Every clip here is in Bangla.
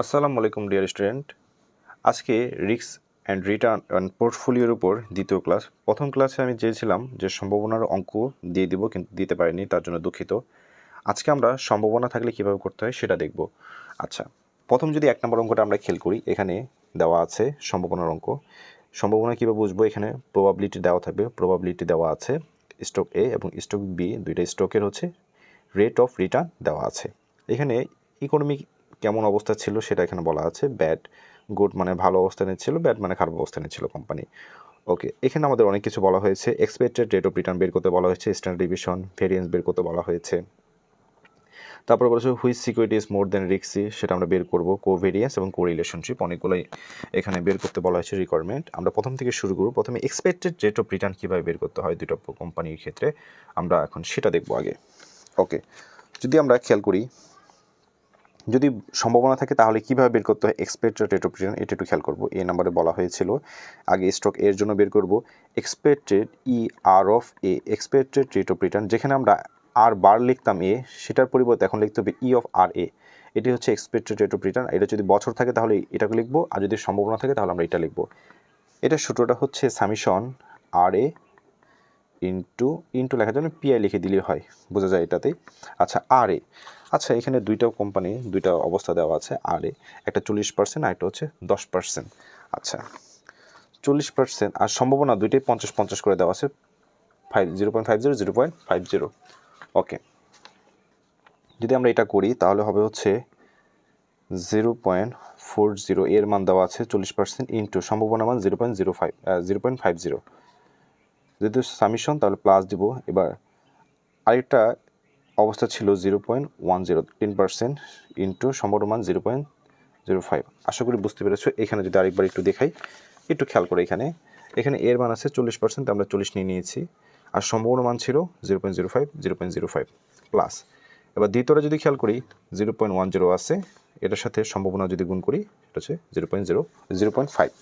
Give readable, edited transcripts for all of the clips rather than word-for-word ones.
আসসালামু আলাইকুম ডিয়ার স্টুডেন্ট। আজকে রিস্ক অ্যান্ড রিটার্ন অ্যান্ড পোর্টফোলিওর উপর দ্বিতীয় ক্লাস। প্রথম ক্লাসে আমি চেয়েছিলাম যে সম্ভাবনার অঙ্ক দিয়ে দিব, কিন্তু দিতে পারিনি, তার জন্য দুঃখিত। আজকে আমরা সম্ভাবনা থাকলে কীভাবে করতে হয় সেটা দেখব। আচ্ছা, প্রথম যদি 1 নম্বর অঙ্কটা আমরা খেয়াল করি, এখানে দেওয়া আছে সম্ভাবনার অঙ্ক। সম্ভাবনা কীভাবে বুঝবো? এখানে প্রবাবিলিটি দেওয়া থাকবে, প্রবাবিলিটি দেওয়া আছে স্টক এ এবং স্টক বি, দুইটা স্টকের হচ্ছে রেট অফ রিটার্ন দেওয়া আছে। এখানে ইকোনমিক কেমন অবস্থা ছিল সেটা এখানে বলা আছে। ব্যাড, গুড মানে ভালো অবস্থানে ছিল, ব্যাড মানে খারাপ অবস্থানে ছিল কোম্পানি। ওকে, এখানে আমাদের অনেক কিছু বলা হয়েছে। এক্সপেক্টেড রেট অফ রিটার্ন বের করতে বলা হয়েছে, স্ট্যান্ডার্ড ডিভিশন, ভেরিয়েন্স বের করতে বলা হয়েছে। তারপর বলেছে which security is more than risky, সেটা আমরা বের করবো। কোভেরিয়েন্স এবং কোরিলেশনশিপ অনেকগুলোই এখানে বের করতে বলা হয়েছে রিকোয়ারমেন্ট। আমরা প্রথম থেকে শুরু করব। প্রথমে এক্সপেক্টেড রেট অফ রিটার্ন কীভাবে বের করতে হয় দুটো কোম্পানির ক্ষেত্রে, আমরা এখন সেটা দেখবো আগে। ওকে, যদি আমরা খেয়াল করি, যদি সম্ভাবনা থাকে তাহলে কীভাবে বের করতে হয় এক্সপেক্টেড রেট অফ রিটার্ন, এটা একটু খেয়াল করবো। এ নাম্বারে বলা হয়েছিল আগে স্টক এর জন্য বের করব expected R of A, expected rate of return. যেখানে আমরা আর বার লিখতাম এ, সেটার পরিবর্তে এখন লিখতে হবে অফ আর এ। এটি হচ্ছে এক্সপেক্টেড রেট অফ রিটার্ন। এটা যদি বছর থাকে তাহলে এটাকে লিখবো, আর যদি সম্ভাবনা থাকে তাহলে আমরা এটা লিখবো। এটার সূত্রটা হচ্ছে সামিশন আর এ ইন্টু লেখার জন্য পিআই লিখে দিলেই হয়, বোঝা যায় এটাতেই। আচ্ছা, আর এ, আচ্ছা এখানে দুইটা কোম্পানি দুইটা অবস্থা দেওয়া আছে। আর এ একটা 40% আর একটা হচ্ছে 10%। আচ্ছা, 40% আর সম্ভাবনা দুইটাই 50-50 করে দেওয়া আছে, 0.50 0.50। ওকে, যদি আমরা এটা করি তাহলে হবে হচ্ছে 0.40, এর মান দেওয়া আছে 40% ইন্টু সম্ভাবনা মান 0.50। যেহেতু সামিশন তাহলে প্লাস দিব। এবার আরেকটা অবস্থা ছিল 0.10, 10% ইন্টু সম্ভাবনা 0.05। আশা করি বুঝতে পেরেছো। এখানে যদি আরেকবার একটু দেখাই, একটু খেয়াল করে, এখানে এর মান আছে 40%, আমরা 40 নিয়ে নিয়েছি, আর সম্ভাবনা মান ছিল 0.05 প্লাস। এবার দ্বিতীয়টা যদি খেয়াল করি 0.10 আছে, এটার সাথে সম্ভাবনা যদি গুণ করি এটা হচ্ছে 0.5।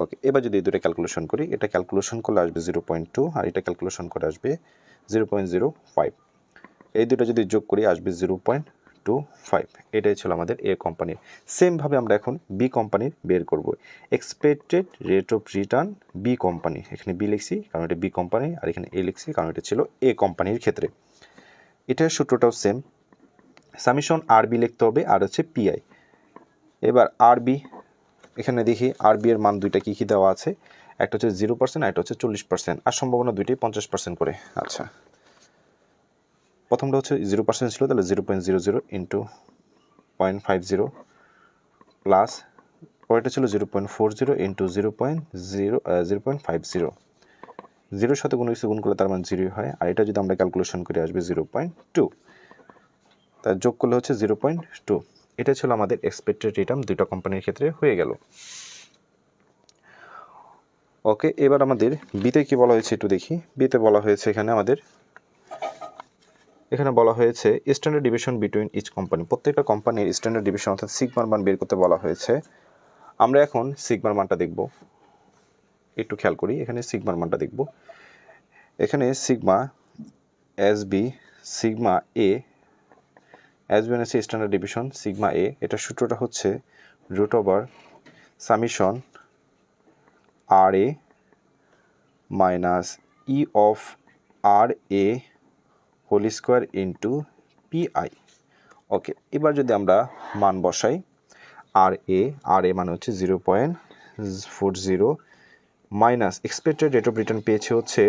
ওকে, এবার যদি এই দুটো ক্যালকুলেশন করি, এটা ক্যালকুলেশন করলে আসবে 0.2 আর এটা ক্যালকুলেশন করে আসবে 0.05। এই দুটো যদি যোগ করি আসবে 0.25। এটাই ছিল আমাদের এ কোম্পানির। সেমভাবে আমরা এখন বি কোম্পানির বের করব expected rate of return B company. এখানে বি লিখছি কারণ এটা বি কোম্পানি, আর এখানে এ লিখছি কারণ এটা ছিল এ কোম্পানির ক্ষেত্রে। এটার সূত্রটাও সেম, সামিশন আর বি লিখতে হবে আর হচ্ছে পিআই। এবার আর বি, এখানে দেখি আর বি এর মান দুইটা কী কী দেওয়া আছে, একটা হচ্ছে 0% আর একটা হচ্ছে 40%, আর সম্ভাবনা দুইটাই 50% করে। আচ্ছা, প্রথমটা হচ্ছে 0% ছিল, তাহলে 0.00 ইন্টু 0.50 প্লাস, পরেরটা ছিল 0.40 ইন্টু 0.50। জিরোর সাথে কোনো কিছু গুণ করলে তার মান 0 হয়, আর এটা যদি আমরা ক্যালকুলেশন করে আসবে 0.2, তার যোগ করলে হচ্ছে 0.2। এটা ছিল আমাদের এক্সপেক্টেড রিটার্ন দুটো কোম্পানির ক্ষেত্রে হয়ে গেল। ওকে, এবার আমাদের বিতে কি বলা হয়েছে একটু দেখি। বিতে বলা হয়েছে এখানে বলা হয়েছে standard division between each company. প্রত্যেকটা কোম্পানির স্ট্যান্ডার্ড ডিভিশন অর্থাৎ সিগমার মান বের করতে বলা হয়েছে। আমরা এখন সিগমার মানটা দেখব, একটু খেয়াল করি। এখানে সিগমার মানটা দেখব। এখানে sigma SB, sigma A, SB মানে স্ট্যান্ডার্ড ডিভিশন, সিগমা এ, এটা সূত্রটা হচ্ছে root over summation R A minus E of R A whole square into PI. Okay, এবার যদি আমরা মান বসাই, আর এ মানে হচ্ছে 0.40 minus expected rate of return পেয়েছে হচ্ছে,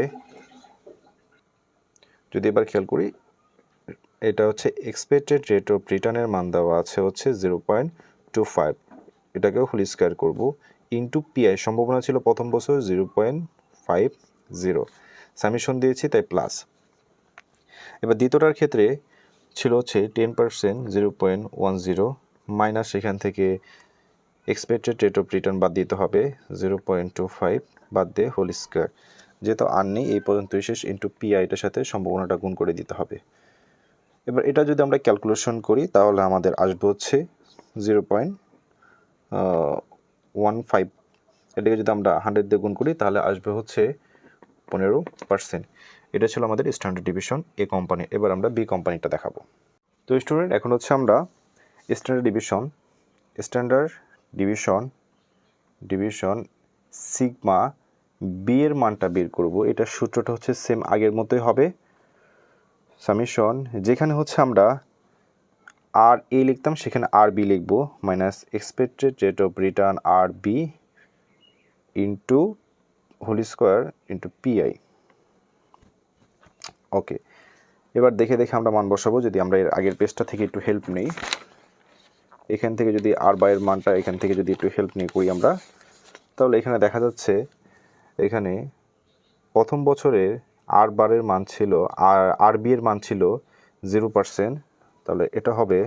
যদি এবার খেয়াল করি, এটা হচ্ছে এক্সপেক্টেড রেট অফ রিটার্নের মান দেওয়া আছে হচ্ছে 0.25, এটাকেও হোল স্কোয়ার করবো ইন্টু পিআই। সম্ভাবনা ছিল প্রথম বছর 0.50, সামিশন দিয়েছি তাই প্লাস। এবার দ্বিতীয়টার ক্ষেত্রে ছিল হচ্ছে 10%, 0.10 মাইনাস, সেখান থেকে এক্সপেক্টেড রেট অফ রিটার্ন বাদ দিতে হবে 0.25 বাদ দিয়ে হোল স্কোয়ার, যেহেতু আর নেই এই পর্যন্তই শেষ, ইন্টু পিআইটার সাথে সম্ভাবনাটা গুণ করে দিতে হবে। এবার এটা যদি আমরা ক্যালকুলেশন করি তাহলে আমাদের আসবে হচ্ছে 0.15। এটাকে যদি আমরা 100 দিয়ে গুণ করি তাহলে আসবে হচ্ছে 15%। এটা ছিল আমাদের স্ট্যান্ডার্ড ডিভিশন এ কোম্পানি। এবার আমরা বি কোম্পানিটা দেখাবো। তো স্টুডেন্ট, এখন হচ্ছে আমরা standard division standard division sigma B এর মানটা বের করব। এটা সূত্রটা হচ্ছে সেম আগের মতোই হবে, সামেশন যেখানে হচ্ছে আমরা আর এ লিখতাম সেখানে আর বি লিখব, minus expected rate of return R B into whole square into PI. Okay, এবার দেখে আমরা মান বসাবো। যদি আমরা এর আগের পেজটা থেকে একটু হেল্প নেই, এখান থেকে যদি আর বা এর মানটা এখান থেকে যদি একটু হেল্প নিয়ে করি আমরা, তাহলে এখানে দেখা যাচ্ছে এখানে প্রথম বছরে আর বারের মান ছিল আর বি এর মান ছিল 0%, তাহলে এটা হবে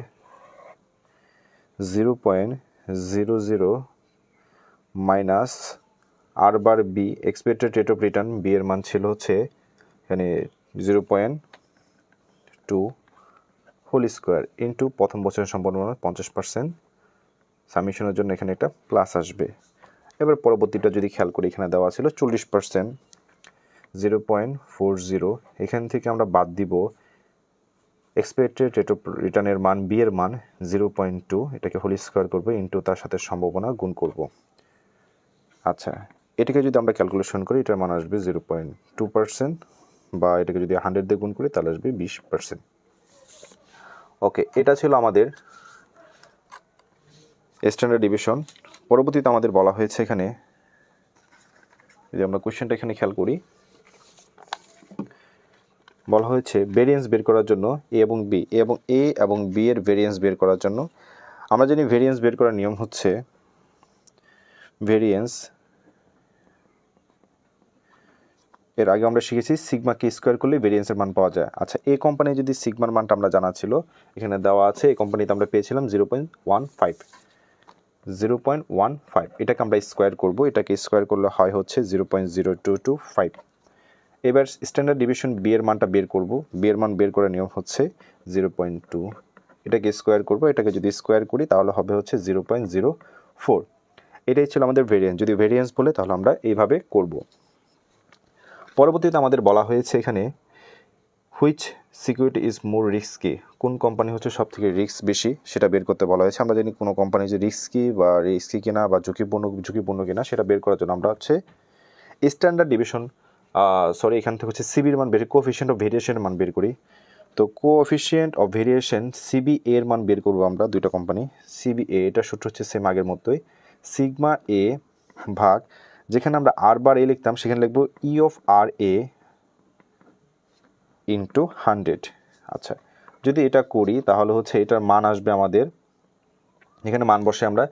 0.00 minus R bar B expected rate of return B এর মান ছিল হচ্ছে এখানে 0.2 হোল স্কোয়ার ইন্টু প্রথম বছরের সম্পূর্ণ 50%, সামেশনের জন্য এখানে একটা প্লাস আসবে। এবার পরবর্তীটা যদি খেয়াল করি এখানে দেওয়া ছিল 40%, 0.40, এখান থেকে আমরা বাদ দিব এক্সপেক্টেড রেট অফ রিটার্নের মান বি এর মান 0.2, এটাকে হোল স্কোয়ার করবো ইন্টু তার সাথে সম্ভাবনা গুণ করব। আচ্ছা, এটাকে যদি আমরা ক্যালকুলেশন করি এটার মান আসবে 0.2%, বা এটাকে যদি 100 দিয়ে গুণ করি তাহলে আসবে 20%। ওকে, এটা ছিল আমাদের স্ট্যান্ডার্ড ডিভিশন। পরবর্তীতে আমাদের বলা হয়েছে এখানে, যদি আমরা কোশ্চেনটা এখানে খেয়াল করি, বলা হয়েছে ভেরিয়েন্স বের করার জন্য এ এবং বি এর ভেরিয়েন্স বের করার জন্য আমরা জানি ভেরিয়েন্স বের করার নিয়ম হচ্ছে ভেরিয়েন্স, এর আগে আমরা শিখেছি সিগমাকে স্কোয়ার করলে ভেরিয়েন্সের মান পাওয়া যায়। আচ্ছা, এই কোম্পানি যদি সিগমার মানটা আমরা জানা ছিল, এখানে দেওয়া আছে, এই কোম্পানিতে আমরা পেয়েছিলাম 0.15, এটাকে আমরা স্কোয়ার করব, এটাকে স্কোয়ার করলে হয় হচ্ছে 0.0225। এবার স্ট্যান্ডার্ড ডিভিশন বি এর মানটা বের করব, বি এর মান বের করার নিয়ম হচ্ছে 0.2, এটাকে স্কোয়ার করব, এটাকে যদি স্কোয়ার করি তাহলে হবে হচ্ছে 0.04। এটাই ছিল আমাদের ভেরিয়েন্স। যদি ভেরিয়েন্স বলে তাহলে আমরা এইভাবে করব। পরবর্তীতে আমাদের বলা হয়েছে এখানে which security is more risky, কোন কোম্পানি হচ্ছে সব থেকে রিস্ক বেশি সেটা বের করতে বলা হয়েছে। আমরা জানি কোনো কোম্পানি যে রিস্কি কিনা বা ঝুঁকিপূর্ণ কিনা সেটা বের করার জন্য আমরা হচ্ছে স্ট্যান্ডার্ড ডিভিশন এখান থেকে হচ্ছে সিবির মান বের, কোএফিশিয়েন্ট অফ ভেরিয়েশনের মান বের করি। তো কোএফিশিয়েন্ট অফ ভেরিয়েশন সিবি এর মান বের করবো আমরা, দুইটা কোম্পানি সিবি এ, এটা সূত্র হচ্ছে সেম আগের মতোই, সিগমা এ ভাগ, যেখানে আমরা আর বার এ লিখতাম সেখানে লিখবো ই অফ আর এ ইন্টু 100। আচ্ছা, যদি এটা করি তাহলে হচ্ছে এটার মান আসবে আমাদের, এখানে মান বসে আমরা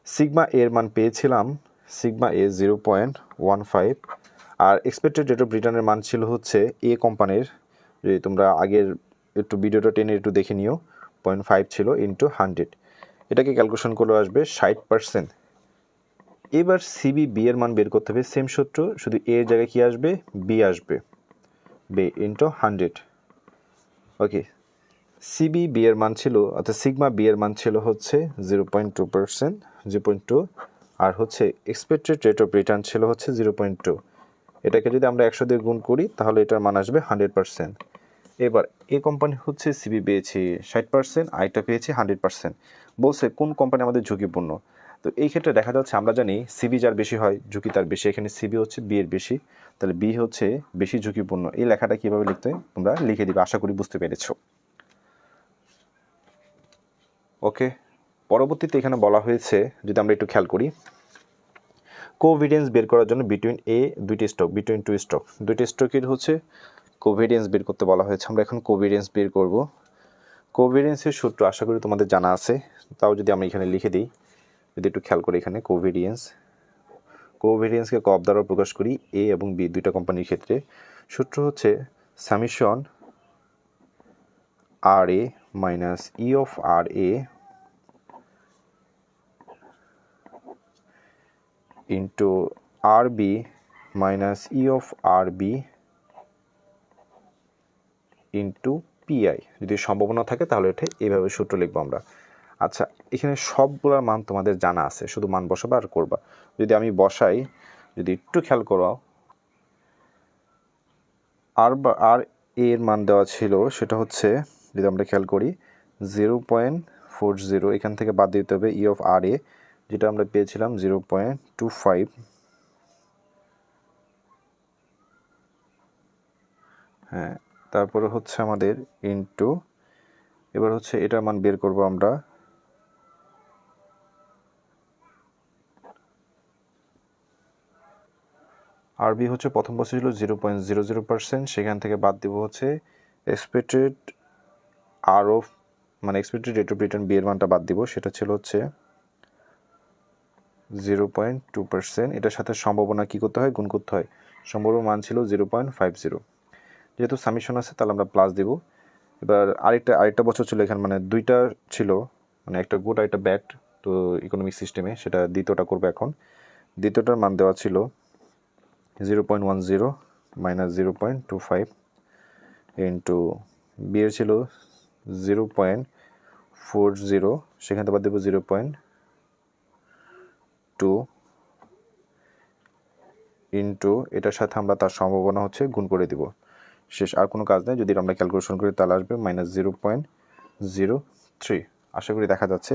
সিগমা এর মান পেয়েছিলাম সিগমা এ 0.15, আর এক্সপেক্টেড রেট অফ রিটার্নের মান ছিল হচ্ছে এ কোম্পানির, যদি তোমরা আগের একটু ভিডিওটা টেনে একটু দেখে নিও, 0.5 ছিল ইন্টু 100, এটাকে ক্যালকুলেশন করে আসবে 60%। এবার সিবি বি এর মান বের করতে হবে, সেম সূত্র, শুধু এ এর জায়গায় কী আসবে, বি আসবে, বি ইন্টু 100। ওকে, সিবি বি এর মান ছিল, অর্থাৎ সিগমা বি এর মান ছিল হচ্ছে 0.2%, 0.2, আর হচ্ছে এক্সপেক্টেড রেট অফ রিটার্ন ছিল হচ্ছে 0.2। এটাকে যদি আমরা 100 দিয়ে গুণ করি তাহলে এটার মান আসবে 100%। এবার এ কোম্পানি হচ্ছে সিবি পেয়েছে 60%, আইটা পেয়েছে 100%। বলছে কোন কোম্পানি আমাদের ঝুঁকিপূর্ণ। তো এই ক্ষেত্রে দেখা যাচ্ছে আমরা জানি সিবি যার বেশি হয় ঝুঁকি তার বেশি, এখানে সিবি হচ্ছে বি এর বেশি, তাহলে বি হচ্ছে বেশি ঝুঁকিপূর্ণ। এই লেখাটা কীভাবে লিখতে হয় তোমরা লিখে দিবে, আশা করি বুঝতে পেরেছো। ওকে, পরবর্তীতে এখানে বলা হয়েছে, যদি আমরা একটু খেয়াল করি, কোভিডেন্স বের করার জন্য বিটুইন টু স্টক, দুইটি স্টকের হচ্ছে কোভিডেন্স বের করতে বলা হয়েছে। আমরা এখন কোভিডেন্স বের করব। কোভিডেন্সের সূত্র আশা করি তোমাদের জানা আছে, তাও যদি আমি এখানে লিখে দিই, যদি একটু খেয়াল করি, এখানে কোভিডেন্সকে কব দ্বারা প্রকাশ করি এ এবং বি দুইটা কোম্পানির ক্ষেত্রে। সূত্র হচ্ছে summation R A minus E of R A into R B minus E of R B into PI. যদি সম্ভাবনা থাকে তাহলে এটা এইভাবে সূত্র লিখবো আমরা। আচ্ছা, এখানে সবগুলোর মান তোমাদের জানা আছে, শুধু মান বসাবা আর করবা। যদি আমি বসাই, যদি একটু খেয়াল করো, আর এর মান দেওয়া ছিল সেটা হচ্ছে, যদি আমরা খেয়াল করি 0.45 0.40, এখান থেকে বাদ দিতে হবে ই অফ আর এ, যেটা আমরা পেয়েছিলাম 0.25। হ্যাঁ, তারপরে হচ্ছে আমাদের ইনটু, এবার হচ্ছে এটার মান বের করব আমরা। আরবি হচ্ছে প্রথম বছর ছিল 0.00%, সেখান থেকে বাদ দিব হচ্ছে এক্সপেক্টেড আর অফ, মানে expected rate of return B এর মানটা বাদ দিব, সেটা ছিল হচ্ছে 0.2%। এটার সাথে সম্ভাবনা কী করতে হয়, গুণ করতে হয়। সম্ভাবনার মান ছিল 0.50। যেহেতু সামিশন আছে তাহলে আমরা প্লাস দেব। এবার আরেকটা বছর ছিল এখানে, মানে দুইটা ছিল, মানে একটা গুড আর একটা ব্যাড। তো ইকোনমিক সিস্টেমে সেটা দ্বিতীয়টা করবে এখন। দ্বিতীয়টার মান দেওয়া ছিল 0.10 মাইনাস 0.25 ইন্টু বি এর ছিল 0.40, সেখান থেকে বাদ দেবো 0.2 ইন্টু এটার সাথে আমরা তার সম্ভাবনা হচ্ছে গুণ করে দিব। শেষ, আর কোনো কাজ নেই। যদি আমরা ক্যালকুলেশন করি তাহলে আসবে মাইনাস 0.03। আশা করি দেখা যাচ্ছে।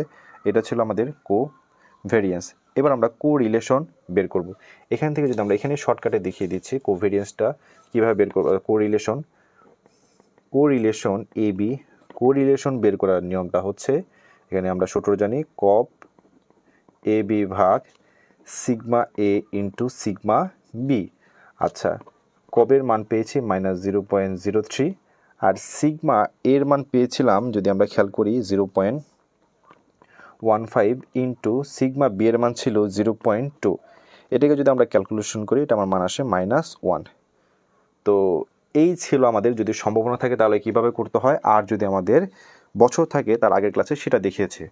এটা ছিল আমাদের কোভেরিয়েন্স। এবার আমরা কোরিলেশন বের করব। এখান থেকে যদি আমরা এখানে শর্টকাটে দেখিয়ে দিচ্ছি কোভেরিয়েন্সটা কীভাবে বের করব। কোরিলেশন এ বি, কোরিলেশন বের করার নিয়মটা হচ্ছে, এখানে আমরা সূত্র জানি কপ এ বি ভাগ sigma A into sigma B. আচ্ছা, কবের মান পেয়েছি মাইনাস 0.03, আর সিগমা এর মান পেয়েছিলাম যদি আমরা খেয়াল করি 0.15 ইন্টু সিগমা বি এর মান ছিল 0.2। এটাকে যদি আমরা ক্যালকুলেশন করি এটা আমার মান আসে -1। তো এই ছিল আমাদের, যদি সম্ভাবনা থাকে তাহলে কিভাবে করতে হয়, আর যদি আমাদের বছর থাকে তার আগের ক্লাসে সেটা দেখিয়েছে।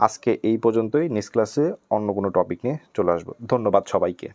আজকে এই পর্যন্তই। নেক্সট ক্লাসে অন্য কোনো টপিক নিয়ে চলে আসবো। ধন্যবাদ সবাইকে।